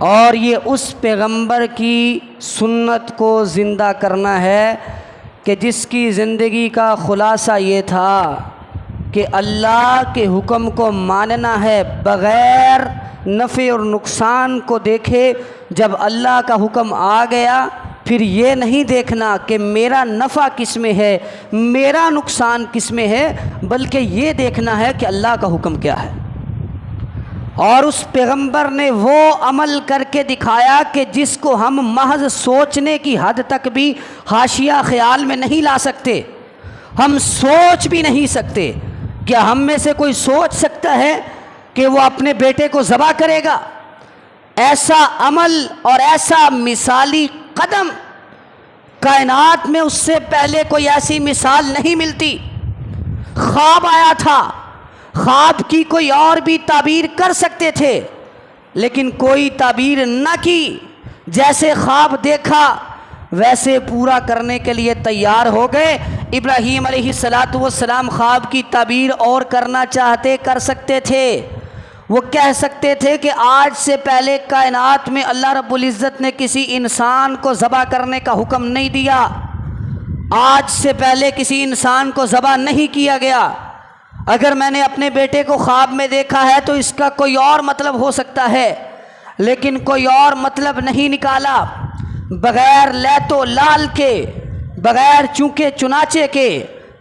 और ये उस पैगंबर की सुन्नत को ज़िंदा करना है कि जिसकी ज़िंदगी का ख़ुलासा ये था कि अल्लाह के हुक्म को मानना है बग़ैर नफ़े और नुकसान को देखे। जब अल्लाह का हुक्म आ गया फिर ये नहीं देखना कि मेरा नफ़ा किस में है, मेरा नुकसान किस में है, बल्कि ये देखना है कि अल्लाह का हुक्म क्या है। और उस पैगंबर ने वो अमल करके दिखाया कि जिसको हम महज सोचने की हद तक भी हाशिया ख्याल में नहीं ला सकते, हम सोच भी नहीं सकते। क्या हम में से कोई सोच सकता है कि वो अपने बेटे को ज़बह करेगा? ऐसा अमल और ऐसा मिसाली कदम कायनात में उससे पहले कोई ऐसी मिसाल नहीं मिलती। ख्वाब आया था, ख्वाब की कोई और भी ताबीर कर सकते थे, लेकिन कोई ताबीर न की। जैसे ख्वाब देखा वैसे पूरा करने के लिए तैयार हो गए। इब्राहीम अलैहिस्सलातु वस्सलाम ख्वाब की ताबीर और करना चाहते कर सकते थे। वो कह सकते थे कि आज से पहले कायनात में अल्लाह रब्बुल इज़्ज़त ने किसी इंसान को ज़बह करने का हुक्म नहीं दिया, आज से पहले किसी इंसान को ज़बह नहीं किया गया। अगर मैंने अपने बेटे को ख्वाब में देखा है तो इसका कोई और मतलब हो सकता है, लेकिन कोई और मतलब नहीं निकाला। बग़ैर लैतो लाल के, बग़ैर चूके चुनाचे के,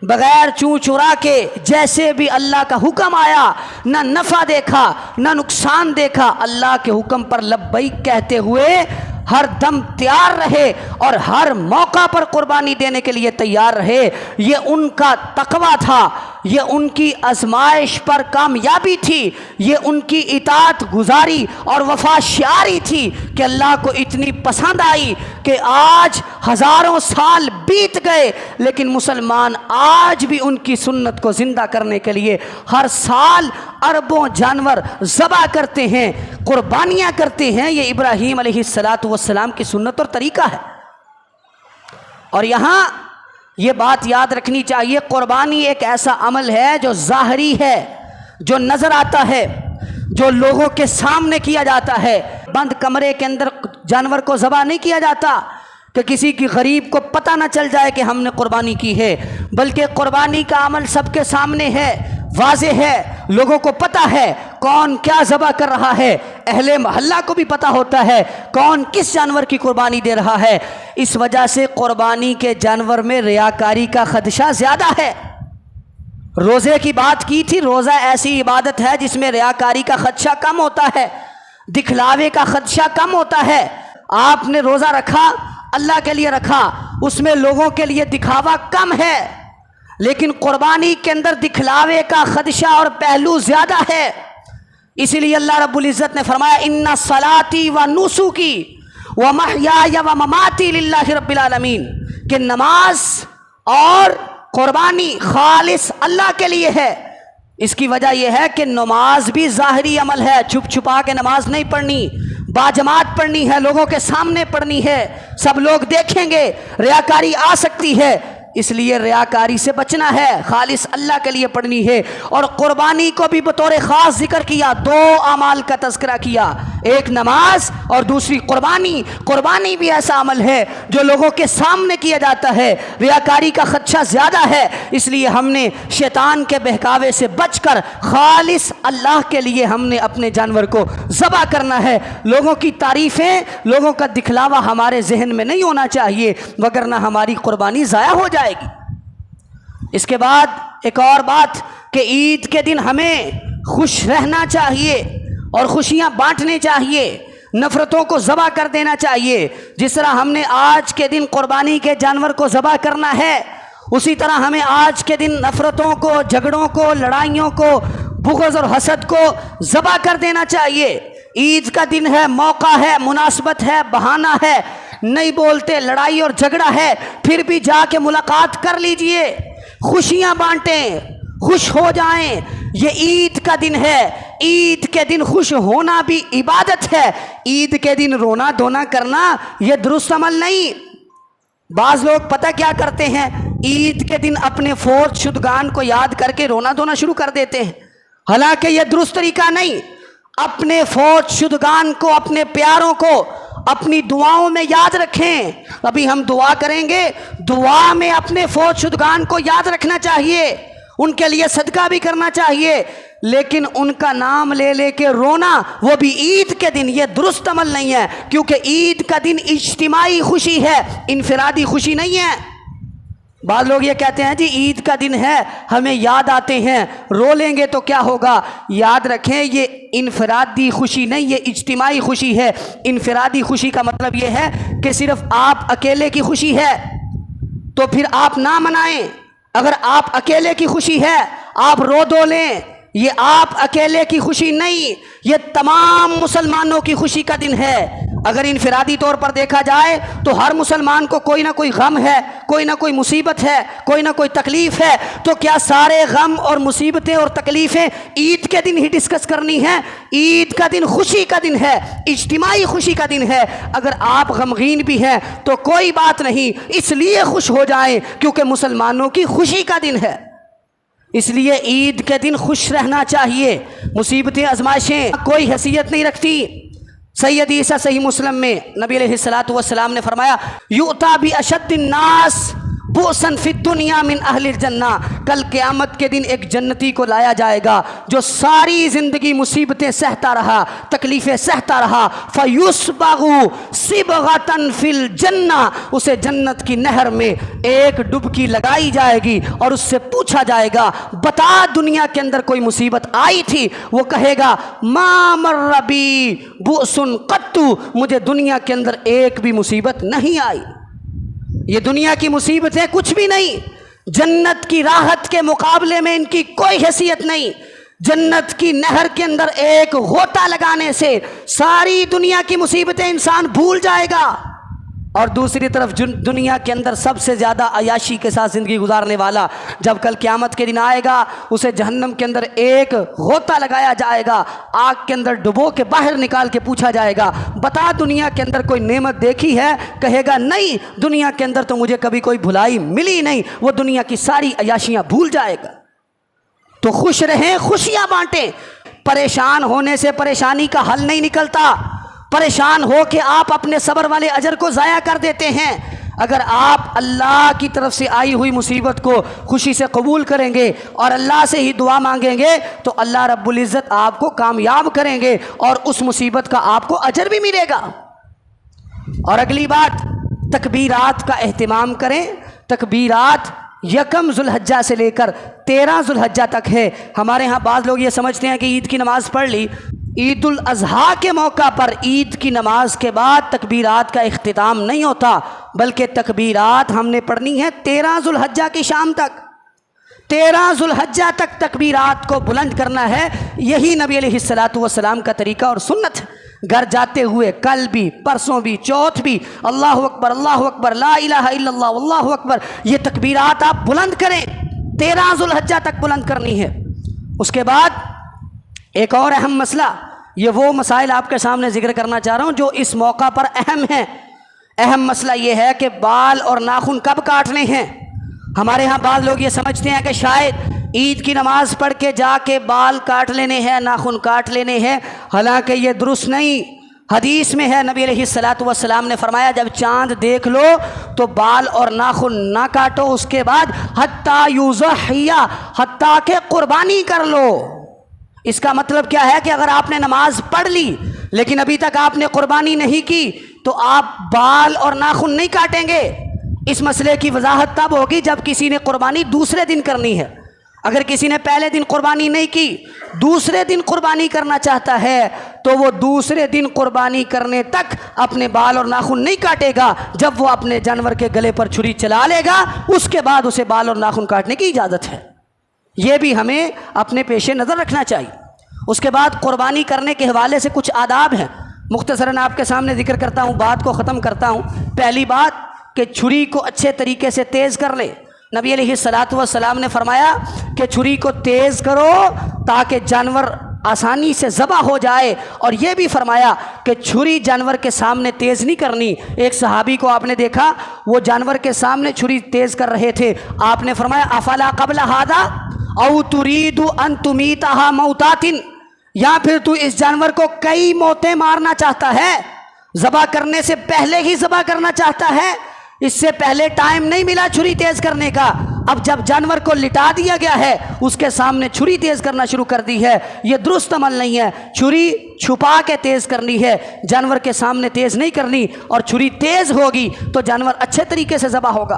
बग़ैर चूँ चुरा के, जैसे भी अल्लाह का हुक्म आया, ना नफ़ा देखा ना नुकसान देखा, अल्लाह के हुक्म पर लब्बैक कहते हुए हर दम तैयार रहे और हर मौका पर कुर्बानी देने के लिए तैयार रहे। ये उनका तकवा था, ये उनकी आजमाइश पर कामयाबी थी, ये उनकी इताअत गुजारी और वफाशारी थी कि अल्लाह को इतनी पसंद आई कि आज हज़ारों साल बीत गए, लेकिन मुसलमान आज भी उनकी सुन्नत को ज़िंदा करने के लिए हर साल अरबों जानवर ज़बह करते हैं, कुर्बानियाँ करते हैं। ये इब्राहीम अलैहिस्सलातु वस्सलाम की सुन्नत और तरीक़ा है। और यहाँ ये बात याद रखनी चाहिए, कुर्बानी एक ऐसा अमल है जो ज़ाहरी है, जो नज़र आता है, जो लोगों के सामने किया जाता है। बंद कमरे के अंदर जानवर को ज़बह नहीं किया जाता कि किसी की गरीब को पता ना चल जाए कि हमने कुर्बानी की है, बल्कि कुर्बानी का अमल सबके सामने है, वाज़े है, लोगों को पता है कौन क्या ज़बह कर रहा है, अहले मोहल्ला को भी पता होता है कौन किस जानवर की कुर्बानी दे रहा है। इस वजह से कुर्बानी के जानवर में रियाकारी का खदशा ज़्यादा है। रोज़े की बात की थी, रोज़ा ऐसी इबादत है जिसमें रियाकारी का खदशा कम होता है, दिखलावे का खदशा कम होता है। आपने रोज़ा रखा, अल्लाह के लिए रखा, उसमें लोगों के लिए दिखावा कम है, लेकिन कुर्बानी के अंदर दिखलावे का खदशा और पहलू ज़्यादा है। इसीलिए अल्लाह रब्बुल इज़्ज़त ने फरमाया इन्ना सलाती व नुसुकी व महयाया व ममाती लिल्लाहि रब्बिल आलमीन, कि नमाज और कुर्बानी खालिस अल्लाह के लिए है। इसकी वजह यह है कि नमाज भी ज़ाहिरी अमल है, छुप छुपा के नमाज नहीं पढ़नी, बाजमात पढ़नी है, लोगों के सामने पढ़नी है, सब लोग देखेंगे, रियाकारी आ सकती है, इसलिए रियाकारी से बचना है, खालिस अल्लाह के लिए पढ़नी है। और कुर्बानी को भी बतौर ख़ास जिक्र किया, दो अमाल का तज़किरा किया, एक नमाज और दूसरी कुर्बानी। कुर्बानी भी ऐसा अमल है जो लोगों के सामने किया जाता है, रियाकारी का खदशा ज़्यादा है, इसलिए हमने शैतान के बहकावे से बचकर खालिस अल्लाह के लिए हमने अपने जानवर को ज़बह करना है। लोगों की तारीफ़ें, लोगों का दिखलावा हमारे जहन में नहीं होना चाहिए, वगरना हमारी कुर्बानी ज़ाया हो जाएगी। इसके बाद एक और बात कि ईद के दिन हमें खुश रहना चाहिए और खुशियां बांटने चाहिए, नफ़रतों को ज़बह कर देना चाहिए। जिस तरह हमने आज के दिन कुर्बानी के जानवर को ज़बह करना है, उसी तरह हमें आज के दिन नफ़रतों को, झगड़ों को, लड़ाइयों को, बुग़्ज़ और हसद को ज़बह कर देना चाहिए। ईद का दिन है, मौका है, मुनासबत है, बहाना है, नहीं बोलते, लड़ाई और झगड़ा है, फिर भी जाके मुलाकात कर लीजिए, खुशियां बांटें, खुश हो जाएं। ये ईद का दिन है, ईद के दिन खुश होना भी इबादत है। ईद के दिन रोना धोना करना ये दुरुस्त अमल नहीं। बाज़ लोग पता क्या करते हैं, ईद के दिन अपने फौत शुदगान को याद करके रोना धोना शुरू कर देते हैं, हालांकि यह दुरुस्त तरीका नहीं। अपने फौज शुदगान को, अपने प्यारों को अपनी दुआओं में याद रखें। अभी हम दुआ करेंगे, दुआ में अपने फौज शुदगान को याद रखना चाहिए, उनके लिए सदका भी करना चाहिए, लेकिन उनका नाम ले लेके रोना, वो भी ईद के दिन, ये दुरुस्त अमल नहीं है। क्योंकि ईद का दिन इज्तिमाई खुशी है, इनफिरादी खुशी नहीं है। बाद लोग ये कहते हैं जी ईद का दिन है, हमें याद आते हैं, रो लेंगे तो क्या होगा। याद रखें, ये इनफिरादी खुशी नहीं, ये इज्तिमाई खुशी है। इनफिरादी खुशी का मतलब ये है कि सिर्फ आप अकेले की खुशी है तो फिर आप ना मनाएं। अगर आप अकेले की खुशी है आप रो दो लें, ये आप अकेले की खुशी नहीं, ये तमाम मुसलमानों की खुशी का दिन है। अगर इनफिरादी तौर पर देखा जाए तो हर मुसलमान को कोई ना कोई गम है, कोई ना कोई मुसीबत है, कोई ना कोई तकलीफ है, तो क्या सारे गम और मुसीबतें और तकलीफ़ें ईद के दिन ही डिस्कस करनी है? ईद का दिन खुशी का दिन है, इज्तिमाई खुशी का दिन है। अगर आप गमगीन भी हैं तो कोई बात नहीं, इसलिए खुश हो जाएं क्योंकि मुसलमानों की खुशी का दिन है। इसलिए ईद के दिन खुश रहना चाहिए। मुसीबतें आजमाइशें कोई हैसियत नहीं रखती। सैयद ईसा सही मुस्लिम में नबी अलैहिस्सलातु वस्सलाम ने फरमाया, युता बि अशद्दिन नास बुअसन फिद दुनिया मिन अहलिल जन्ना। कल क़यामत के दिन एक जन्नती को लाया जाएगा जो सारी ज़िंदगी मुसीबतें सहता रहा, तकलीफ़ें सहता रहा। फ़युस्बगु सिबगतन फिल जन्ना, उसे जन्नत की नहर में एक डुबकी लगाई जाएगी और उससे पूछा जाएगा, बता दुनिया के अंदर कोई मुसीबत आई थी? वो कहेगा, मा मर्र बी बुअसुन कत्तु, मुझे दुनिया के अंदर एक भी मुसीबत नहीं आई। ये दुनिया की मुसीबतें कुछ भी नहीं, जन्नत की राहत के मुकाबले में इनकी कोई हैसियत नहीं। जन्नत की नहर के अंदर एक गोता लगाने से सारी दुनिया की मुसीबतें इंसान भूल जाएगा। और दूसरी तरफ दुनिया के अंदर सबसे ज़्यादा अयाशी के साथ ज़िंदगी गुजारने वाला जब कल क़यामत के दिन आएगा, उसे जहन्नम के अंदर एक गोता लगाया जाएगा, आग के अंदर डुबो के बाहर निकाल के पूछा जाएगा, बता दुनिया के अंदर कोई नेमत देखी है? कहेगा, नहीं, दुनिया के अंदर तो मुझे कभी कोई भुलाई मिली नहीं। वो दुनिया की सारी अयाशियाँ भूल जाएगा। तो खुश रहें, खुशियाँ बांटें। परेशान होने से परेशानी का हल नहीं निकलता। परेशान हो के आप अपने सब्र वाले अजर को ज़ाया कर देते हैं। अगर आप अल्लाह की तरफ से आई हुई मुसीबत को खुशी से कबूल करेंगे और अल्लाह से ही दुआ मांगेंगे तो अल्लाह रब्बुल इज़्ज़त आपको कामयाब करेंगे और उस मुसीबत का आपको अजर भी मिलेगा। और अगली बात, तकबीरात का एहतिमाम करें। तकबीरात यकम जुल्हज्जा से लेकर 13 जुल्हज्जा तक है। हमारे यहाँ बाज़ लोग ये समझते हैं कि ईद की नमाज़ पढ़ ली, ईद उल अज़हा के मौका पर ईद की नमाज के बाद तकबीरात का इख्तिताम नहीं होता, बल्कि तकबीरात हमने पढ़नी है 13 जुल्हज्जा की शाम तक। 13 जुल्हज्जा तक तकबीरात को बुलंद करना है। यही नबी अलैहिस्सलातु वस्सलाम का तरीका और सुन्नत है। घर जाते हुए कल भी, परसों भी, चौथ भी अल्लाहु अकबर, ला इलाहा इल्लल्लाह, अल्लाहु अकबर, ये तकबीरात आप बुलंद करें। 13 जुल्हज्जा तक बुलंद करनी है। उसके बाद एक और अहम मसला, ये वो मसाइल आपके सामने जिक्र करना चाह रहा हूँ जो इस मौका पर अहम है। अहम मसला ये है कि बाल और नाखून कब काटने हैं। हमारे यहाँ बाल लोग ये समझते हैं कि शायद ईद की नमाज़ पढ़ के जाके बाल काट लेने हैं, नाखून काट लेने हैं। हालांकि ये दुरुस्त नहीं। हदीस में है, नबी अलैहिस्सलातु वस्सलाम ने फरमाया, जब चाँद देख लो तो बाल और नाखून ना काटो, उसके बाद हत्ता युज़हिया, हत्ता के कुर्बानी कर लो। इसका मतलब क्या है कि अगर आपने नमाज पढ़ ली लेकिन अभी तक आपने कुर्बानी नहीं की तो आप बाल और नाखून नहीं काटेंगे। इस मसले की वजाहत तब होगी जब किसी ने कुर्बानी दूसरे दिन करनी है। अगर किसी ने पहले दिन कुर्बानी नहीं की, दूसरे दिन कुर्बानी करना चाहता है, तो वो दूसरे दिन कुर्बानी करने तक अपने बाल और नाखून नहीं काटेगा। जब वो अपने जानवर के गले पर छुरी चला लेगा उसके बाद उसे बाल और नाखून काटने की इजाज़त है। ये भी हमें अपने पेशे नज़र रखना चाहिए। उसके बाद कुर्बानी करने के हवाले से कुछ आदाब हैं, मुख्तसरन आपके सामने जिक्र करता हूँ, बात को ख़त्म करता हूँ। पहली बात कि छुरी को अच्छे तरीके से तेज़ कर ले। नबी अलैहिस्सलातु वस्सलाम ने फरमाया कि छुरी को तेज़ करो ताकि जानवर आसानी से ज़बह हो जाए। और ये भी फरमाया कि छुरी जानवर के सामने तेज़ नहीं करनी। एक सहाबी को आपने देखा, वो जानवर के सामने छुरी तेज़ कर रहे थे। आपने फरमाया, अफला क़ब्ल हादा औ तुरीदु अन तुमीतहा मौतातिन, या फिर तू इस जानवर को कई मौतें मारना चाहता है, ज़बह करने से पहले ही ज़बह करना चाहता है, इससे पहले टाइम नहीं मिला छुरी तेज करने का। अब जब जानवर को लिटा दिया गया है उसके सामने छुरी तेज करना शुरू कर दी है, यह दुरुस्त अमल नहीं है। छुरी छुपा के तेज करनी है, जानवर के सामने तेज नहीं करनी, और छुरी तेज होगी तो जानवर अच्छे तरीके से ज़बह होगा।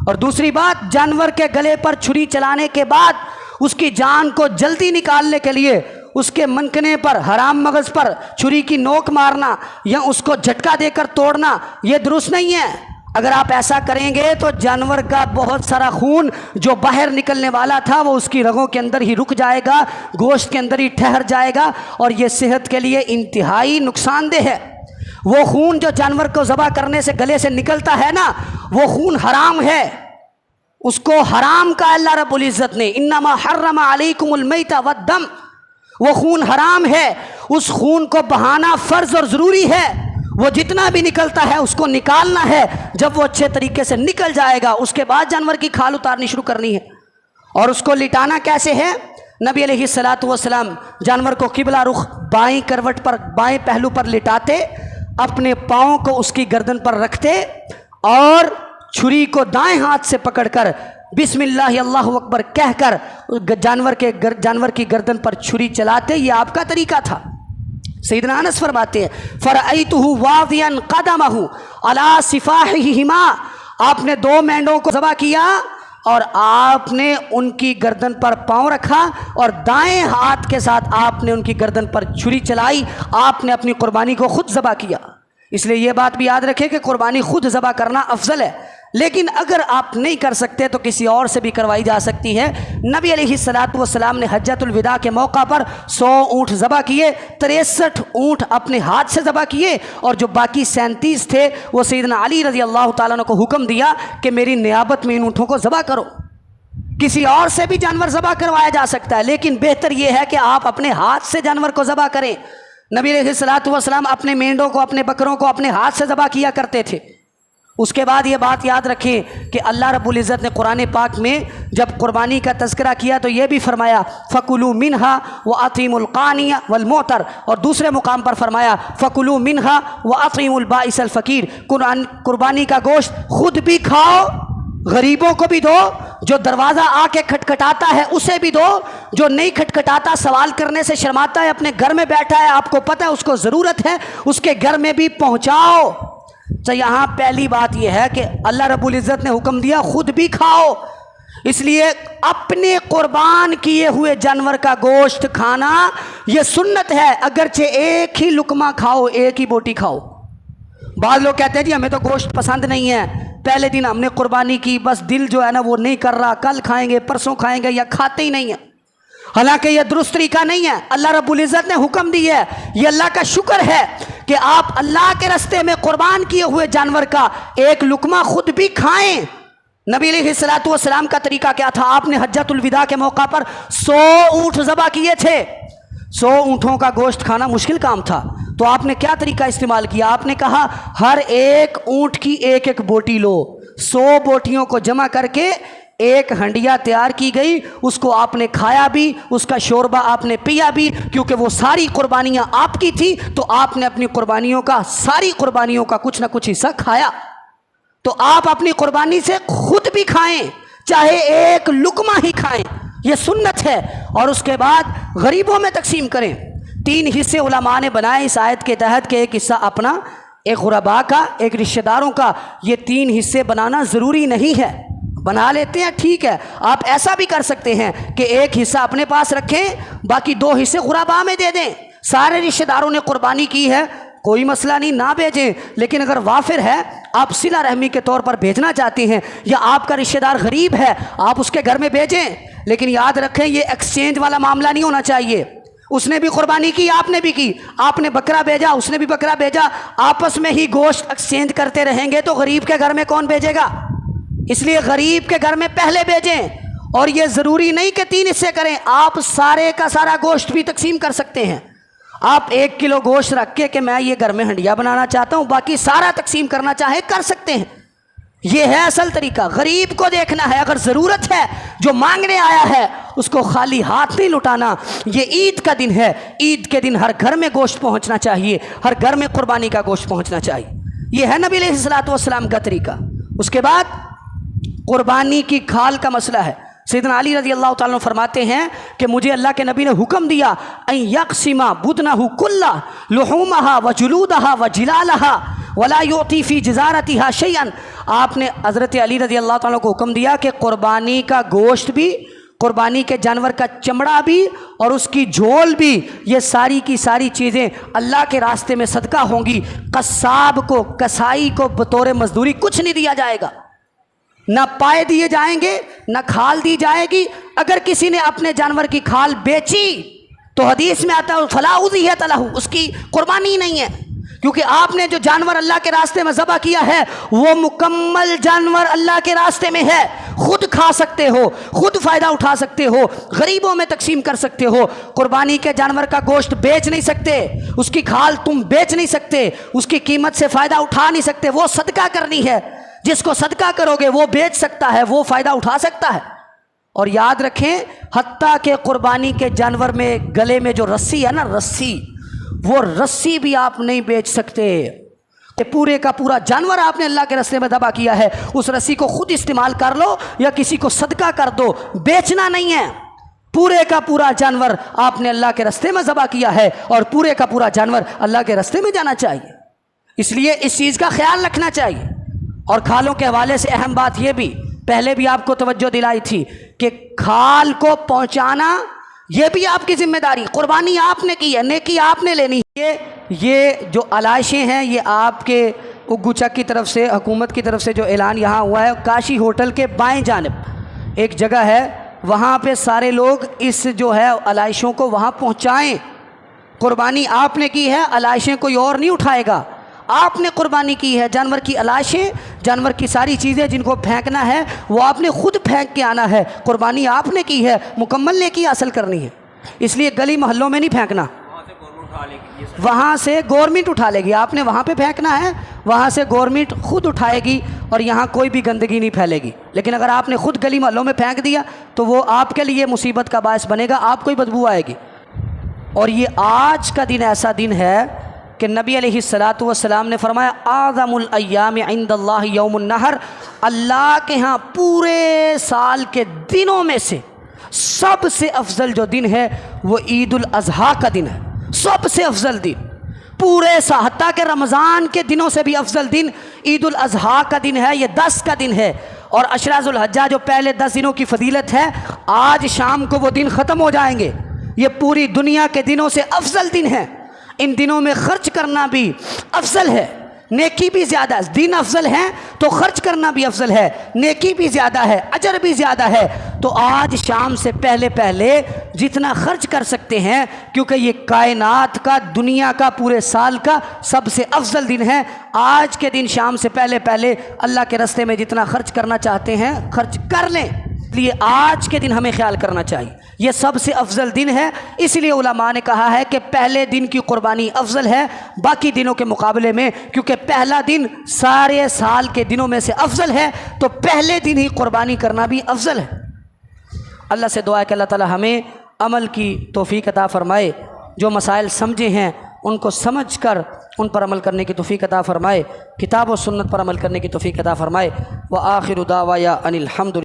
और दूसरी बात, जानवर के गले पर छुरी चलाने के बाद उसकी जान को जल्दी निकालने के लिए उसके मनकने पर, हराम मगज पर छुरी की नोक मारना या उसको झटका देकर तोड़ना, यह दुरुस्त नहीं है। अगर आप ऐसा करेंगे तो जानवर का बहुत सारा खून जो बाहर निकलने वाला था वो उसकी रगों के अंदर ही रुक जाएगा, गोश्त के अंदर ही ठहर जाएगा, और ये सेहत के लिए इंतहाई नुकसानदेह है। वो खून जो जानवर को ज़बह करने से गले से निकलता है ना, वो खून हराम है, उसको हराम का अल्लाह रब्बुल इज़्ज़त ने, इन्नमा हर्रमा अलैकुमुल मैता वद्दम, वो खून हराम है। उस खून को बहाना फ़र्ज और ज़रूरी है। वो जितना भी निकलता है उसको निकालना है। जब वो अच्छे तरीके से निकल जाएगा उसके बाद जानवर की खाल उतारनी शुरू करनी है। और उसको लिटाना कैसे है? नबी अलैहिस्सलातु वस्सलाम जानवर को किबला रुख बाएं करवट पर, बाएं पहलू पर लिटाते, अपने पाँव को उसकी गर्दन पर रखते और छुरी को दाएं हाथ से पकड़कर बिस्मिल्लाह अल्लाहु अकबर कहकर जानवर की गर्दन पर छुरी चलाते। ये आपका तरीका था। सैयदना अनस फरमाते हैं, फरअयतुहु वादियन क़दमहु अला सिफाहिहिमा, आपने दो मेंढों को ज़बह किया और आपने उनकी गर्दन पर पाँव रखा और दाएं हाथ के साथ आपने उनकी गर्दन पर छुरी चलाई। आपने अपनी कुर्बानी को खुद ज़बह किया। इसलिए यह बात भी याद रखें कि कुर्बानी खुद ज़बह करना अफजल है, लेकिन अगर आप नहीं कर सकते तो किसी और से भी करवाई जा सकती है। नबी अलैहिस्सलातु वस्सलाम ने हज्जतुल विदा के मौका पर 100 ऊँट ज़बह किए, 63 ऊँट अपने हाथ से ज़बह किए, और जो बाकी 37 थे वो सैयदना अली रज़ी अल्लाह ताला अन्हु को हुक्म दिया कि मेरी नियाबत में इन ऊँटों को ज़बह करो। किसी और से भी जानवर ज़बह करवाया जा सकता है, लेकिन बेहतर यह है कि आप अपने हाथ से जानवर को ज़बह करें। नबी अलैहिस्सलातु वस्सलाम अपने मेंढों को, अपने बकरों को अपने हाथ से ज़बह किया करते थे। उसके बाद ये बात याद रखें कि अल्लाह रब्बुल इज़्ज़त ने कुरान पाक में जब कुर्बानी का तज़किरा किया तो ये भी फरमाया फ़कुलू मिन्हा व अतीमुल क़ानिया वल मोतर, और दूसरे मुकाम पर फरमाया फ़कुलू मिन्हा व अतीमुल बाइसल फ़कीर। कुर्बानी का गोश्त खुद भी खाओ, गरीबों को भी दो, जो दरवाज़ा आके खटखटाता है उसे भी दो, जो नहीं खटखटाता, सवाल करने से शर्माता है, अपने घर में बैठा है, आपको पता है उसको ज़रूरत है, उसके घर में भी पहुँचाओ। तो यहाँ पहली बात यह है कि अल्लाह रब्बुल इज़्ज़त ने हुक्म दिया खुद भी खाओ, इसलिए अपने कुर्बान किए हुए जानवर का गोश्त खाना यह सुन्नत है। अगरचे एक ही लुकमा खाओ, एक ही बोटी खाओ। बाद लोग कहते हैं जी हमें तो गोश्त पसंद नहीं है, पहले दिन हमने कुर्बानी की, बस दिल जो है ना वो नहीं कर रहा, कल खाएंगे, परसों खाएंगे, या खाते ही नहीं है। हालांकि यह दुरुस्त तरीका नहीं है। अल्लाह रब्बुल इज़्ज़त ने हुक्म दी है, यह अल्लाह का शुक्र है कि आप अल्लाह के रास्ते में कुर्बान किए हुए जानवर का एक लुकमा खुद भी खाएं। नबी अलैहिस्सलातु वस्सलाम का तरीका क्या था? आपने हज्जतुल विदा के मौका पर 100 ऊँट ज़बह किए थे। 100 ऊँटों का गोश्त खाना मुश्किल काम था, तो आपने क्या तरीका इस्तेमाल किया? आपने कहा हर एक ऊँट की एक एक बोटी लो। 100 बोटियों को जमा करके एक हंडिया तैयार की गई, उसको आपने खाया भी, उसका शोरबा आपने पिया भी, क्योंकि वो सारी कुर्बानियाँ आपकी थी, तो आपने अपनी कुर्बानियों का, सारी कुर्बानियों का कुछ ना कुछ हिस्सा खाया। तो आप अपनी कुर्बानी से खुद भी खाएं, चाहे एक लुकमा ही खाएं, यह सुन्नत है। और उसके बाद गरीबों में तकसीम करें। 3 हिस्से उलमा ने बनाए इस आयत के तहत कि एक हिस्सा अपना, एक गुरबा का, एक रिश्तेदारों का। ये 3 हिस्से बनाना ज़रूरी नहीं है, बना लेते हैं ठीक है। आप ऐसा भी कर सकते हैं कि एक हिस्सा अपने पास रखें, बाकी 2 हिस्से गुरबा में दे दें। सारे रिश्तेदारों ने कुर्बानी की है, कोई मसला नहीं, ना भेजें। लेकिन अगर वाफिर है, आप सिला रहमी के तौर पर भेजना चाहते हैं, या आपका रिश्तेदार गरीब है, आप उसके घर में भेजें। लेकिन याद रखें ये एक्सचेंज वाला मामला नहीं होना चाहिए। उसने भी कुर्बानी की, आपने भी की, आपने बकरा भेजा, उसने भी बकरा भेजा, आपस में ही गोश्त एक्सचेंज करते रहेंगे तो गरीब के घर में कौन भेजेगा? इसलिए गरीब के घर में पहले भेजें। और ये ज़रूरी नहीं कि 3 हिस्से करें, आप सारे का सारा गोश्त भी तकसीम कर सकते हैं। आप 1 किलो गोश्त रख के कि मैं ये घर में हंडिया बनाना चाहता हूँ, बाकी सारा तकसीम करना चाहे कर सकते हैं। ये है असल तरीका। गरीब को देखना है, अगर ज़रूरत है, जो मांगने आया है उसको खाली हाथ नहीं लुटाना। ये ईद का दिन है, ईद के दिन हर घर में गोश्त पहुंचना चाहिए, हर घर में कुर्बानी का गोश्त पहुंचना चाहिए। ये है नबी अलैहिस्सलातु वस्सलाम का तरीका। उसके बाद कुर्बानी की खाल का मसला है। सैयदना अली रज़ी अल्लाह ताला फरमाते हैं कि मुझे अल्लाह के नबी ने हुक्म दिया अन यक़सिमा बुदनहु कुल्ला लुहूमहा व जुलूदहा व जिलालहा वला युती फ़ी जिज़ारतिहा शैअन। आपने हज़रत अली रज़ी अल्लाह ताला को हुक्म दिया कि कुर्बानी का गोश्त भी, कुर्बानी के जानवर का चमड़ा भी और उसकी झोल भी, ये सारी की सारी चीज़ें अल्लाह के रास्ते में सदका होंगी। कसाब को, कसाई को बतौर मजदूरी कुछ नहीं दिया जाएगा, ना पाए दिए जाएंगे, ना खाल दी जाएगी। अगर किसी ने अपने जानवर की खाल बेची तो हदीस में आता है फला उज़ियत लहू, उसकी कुर्बानी नहीं है, क्योंकि आपने जो जानवर अल्लाह के रास्ते में ज़बह किया है वो मुकम्मल जानवर अल्लाह के रास्ते में है। खुद खा सकते हो, खुद फ़ायदा उठा सकते हो, गरीबों में तकसीम कर सकते हो। कुर्बानी के जानवर का गोश्त बेच नहीं सकते, उसकी खाल तुम बेच नहीं सकते, उसकी कीमत से फ़ायदा उठा नहीं सकते, वो सदका करनी है। जिसको सदका करोगे वो बेच सकता है, वो फ़ायदा उठा सकता है। और याद रखें, हत्ता के कुर्बानी के जानवर में गले में जो रस्सी है ना, रस्सी, वो रस्सी भी आप नहीं बेच सकते। कि पूरे का पूरा जानवर आपने अल्लाह के रास्ते में दबा किया है, उस रस्सी को खुद इस्तेमाल कर लो या किसी को सदका कर दो, बेचना नहीं है। पूरे का पूरा जानवर आपने अल्लाह के रास्ते में ज़बह किया है और पूरे का पूरा जानवर अल्लाह के रास्ते में जाना चाहिए। इसलिए इस चीज़ का ख्याल रखना चाहिए। और खालों के हवाले से अहम बात यह भी, पहले भी आपको तवज्जो दिलाई थी कि खाल को पहुंचाना ये भी आपकी जिम्मेदारी। कुर्बानी आपने की है, नेकी आपने लेनी है। ये जो आलाइशें हैं ये आपके उग्गुचक की तरफ से, हुकूमत की तरफ से जो ऐलान यहाँ हुआ है, काशी होटल के बाएं जानिब एक जगह है, वहाँ पे सारे लोग इस जो है आलाइशों को वहाँ पहुँचाएँ। कुर्बानी आपने की है, आलाइशें कोई और नहीं उठाएगा। आपने कुर्बानी की है, जानवर की आलाशें, जानवर की सारी चीज़ें जिनको फेंकना है वो आपने खुद फेंक के आना है। कुर्बानी आपने की है, मुकम्मल नेकी हासिल करनी है। इसलिए गली मोहल्लों में नहीं फेंकना, वहाँ से गवर्नमेंट उठा लेगी। आपने वहाँ पे फेंकना है, वहाँ से गवर्नमेंट खुद उठाएगी और यहाँ कोई भी गंदगी नहीं फैलेगी। लेकिन अगर आपने खुद गली मोहल्लों में फेंक दिया तो वो आपके लिए मुसीबत का बायस बनेगा, आपको ही बदबू आएगी। और ये आज का दिन ऐसा दिन है कि नबी अलैहिस्सलातु वस्सलाम ने फरमाया आज़मुल अय्याम इंदल्लाहि यौमुन नहर, अल्लाह के यहाँ पूरे साल के दिनों में से सबसे अफजल जो दिन है वो ईद उल अज़हा का दिन है। सबसे अफजल दिन पूरे हत्ता के रमज़ान के दिनों से भी अफजल दिन ईद उल अज़हा का दिन है। ये 10 का दिन है और अशरा ज़ुल हज्जा जो पहले 10 दिनों की फजीलत है, आज शाम को वो दिन ख़त्म हो जाएंगे। ये पूरी दुनिया के दिनों से अफजल दिन है। इन दिनों में खर्च करना भी अफजल है, नेकी भी ज़्यादा। दिन अफजल है तो खर्च करना भी अफजल है, नेकी भी ज़्यादा है, अजर भी ज़्यादा है। तो आज शाम से पहले पहले जितना खर्च कर सकते हैं, क्योंकि ये कायनात का, दुनिया का, पूरे साल का सबसे अफजल दिन है। आज के दिन शाम से पहले पहले अल्लाह के रास्ते में जितना खर्च करना चाहते हैं खर्च कर लें। इसलिए आज के दिन हमें ख्याल करना चाहिए, यह सबसे अफजल दिन है। इसलिए उलमा ने कहा है कि पहले दिन की कुर्बानी अफजल है बाकी दिनों के मुकाबले में, क्योंकि पहला दिन सारे साल के दिनों में से अफजल है, तो पहले दिन ही कुर्बानी करना भी अफजल है। अल्लाह से दुआ है कि अल्लाह ताला हमें अमल की तौफीक अता फरमाए, जो मसाइल समझे हैं उनको समझ कर उन पर अमल करने की तौफीक अता फरमाए, किताब और सुन्नत पर अमल करने की तौफीक अता फरमाए। व आखिरु दावाया अनिल हम्दुलिल्लाह।